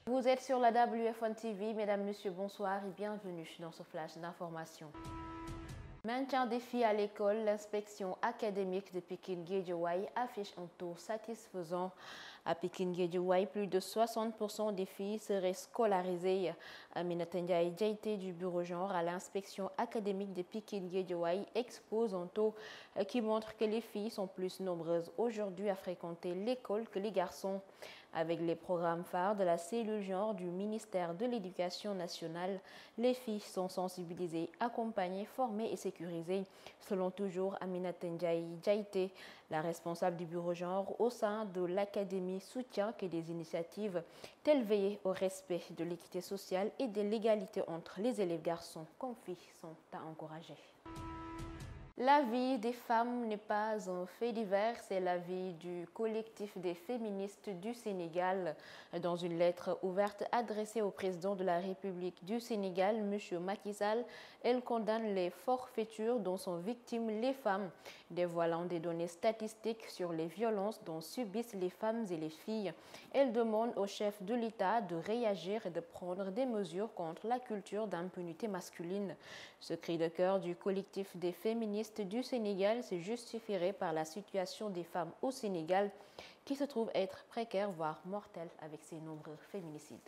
Vous êtes sur la WF1 TV, mesdames, messieurs, bonsoir et bienvenue dans ce flash d'information. Maintien des filles à l'école, l'inspection académique de Pikine-Guédiawaye affiche un taux satisfaisant. À Pikine-Guédiawaye, plus de 60% des filles seraient scolarisées. Aminata Ndiaye Diaité du bureau genre à l'inspection académique de Pikine-Guédiawaye expose un taux qui montre que les filles sont plus nombreuses aujourd'hui à fréquenter l'école que les garçons. Avec les programmes phares de la cellule genre du ministère de l'Éducation nationale, les filles sont sensibilisées, accompagnées, formées et sécurisées, selon toujours Aminata Ndiaye Diaité, la responsable du bureau genre au sein de l'Académie soutient que des initiatives telles veiller au respect de l'équité sociale et de l'égalité entre les élèves garçons comme filles sont à encourager. La vie des femmes n'est pas un fait divers, c'est la vie du collectif des féministes du Sénégal. Dans une lettre ouverte adressée au président de la République du Sénégal, M. Macky Sall, elle condamne les forfaitures dont sont victimes les femmes, dévoilant des données statistiques sur les violences dont subissent les femmes et les filles. Elle demande au chef de l'État de réagir et de prendre des mesures contre la culture d'impunité masculine. Ce cri de cœur du collectif des féministes du Sénégal se justifierait par la situation des femmes au Sénégal qui se trouve être précaire voire mortelle avec ses nombreux féminicides.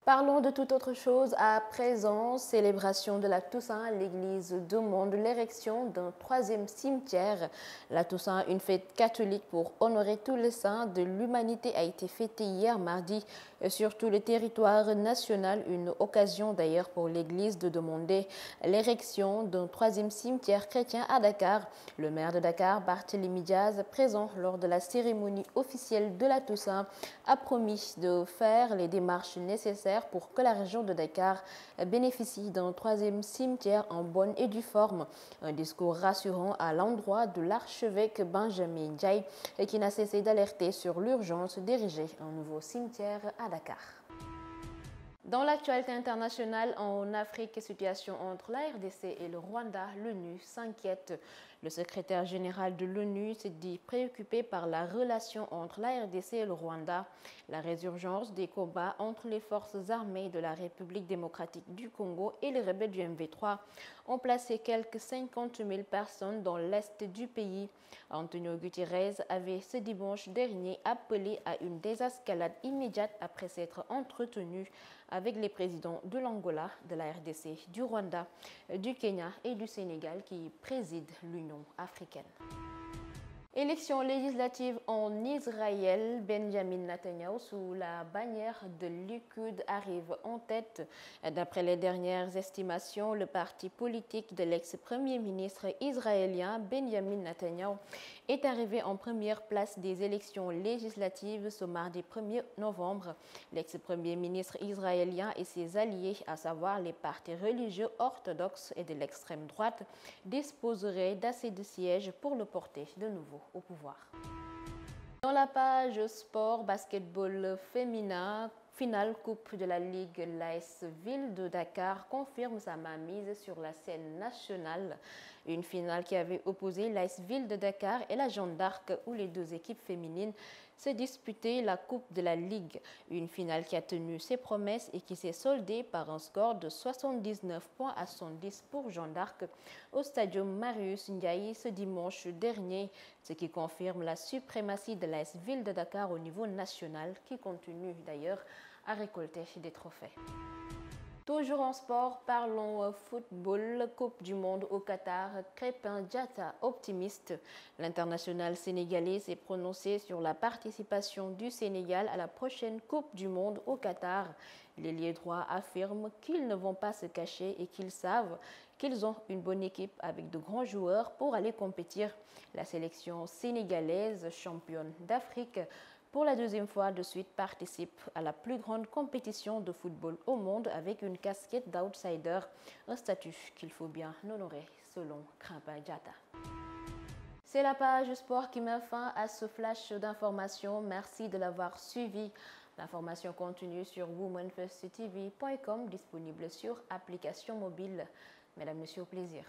Parlons de toute autre chose. À présent, célébration de la Toussaint, l'Église demande l'érection d'un troisième cimetière. La Toussaint, une fête catholique pour honorer tous les saints de l'humanité, a été fêtée hier mardi sur tout le territoire national. Une occasion d'ailleurs pour l'Église de demander l'érection d'un troisième cimetière chrétien à Dakar. Le maire de Dakar, Barthélémy Diaz, présent lors de la cérémonie officielle de la Toussaint, a promis de faire les démarches nécessaires pour que la région de Dakar bénéficie d'un troisième cimetière en bonne et due forme. Un discours rassurant à l'endroit de l'archevêque Benjamin Ndiaye qui n'a cessé d'alerter sur l'urgence d'ériger un nouveau cimetière à Dakar. Dans l'actualité internationale en Afrique, situation entre la RDC et le Rwanda, l'ONU s'inquiète. Le secrétaire général de l'ONU s'est dit préoccupé par la relation entre la RDC et le Rwanda. La résurgence des combats entre les forces armées de la République démocratique du Congo et les rebelles du M23 ont placé quelques 50 000 personnes dans l'est du pays. Antonio Guterres avait ce dimanche dernier appelé à une désescalade immédiate après s'être entretenu avec les présidents de l'Angola, de la RDC, du Rwanda, du Kenya et du Sénégal qui président l'Union africaine. Élections législatives en Israël, Benjamin Netanyahu, sous la bannière de Likud, arrive en tête. D'après les dernières estimations, le parti politique de l'ex-premier ministre israélien Benjamin Netanyahu est arrivé en première place des élections législatives ce mardi 1er novembre. L'ex-premier ministre israélien et ses alliés, à savoir les partis religieux orthodoxes et de l'extrême droite, disposeraient d'assez de sièges pour le porter de nouveau au pouvoir. Dans la page sport, basketball féminin, finale Coupe de la Ligue, l'AS Ville de Dakar confirme sa mainmise sur la scène nationale. Une finale qui avait opposé l'AS Ville de Dakar et la Jeanne d'Arc où les deux équipes féminines se disputaient la Coupe de la Ligue. Une finale qui a tenu ses promesses et qui s'est soldée par un score de 79 points à 110 pour Jeanne d'Arc au stadium Marius Ndiaye ce dimanche dernier, ce qui confirme la suprématie de l'AS Ville de Dakar au niveau national qui continue d'ailleurs à récolter des trophées. Toujours en sport, parlons football, Coupe du Monde au Qatar, Crépin Diatta optimiste. L'international sénégalais s'est prononcé sur la participation du Sénégal à la prochaine Coupe du Monde au Qatar. L'ailier droit affirme qu'ils ne vont pas se cacher et qu'ils savent qu'ils ont une bonne équipe avec de grands joueurs pour aller compétir. La sélection sénégalaise, championne d'Afrique, pour la deuxième fois de suite, participe à la plus grande compétition de football au monde avec une casquette d'outsider, un statut qu'il faut bien honorer selon Crépin Diatta. C'est la page sport qui met fin à ce flash d'information. Merci de l'avoir suivi. L'information continue sur womanfirsttv.com, disponible sur application mobile. Mesdames, Messieurs, au plaisir.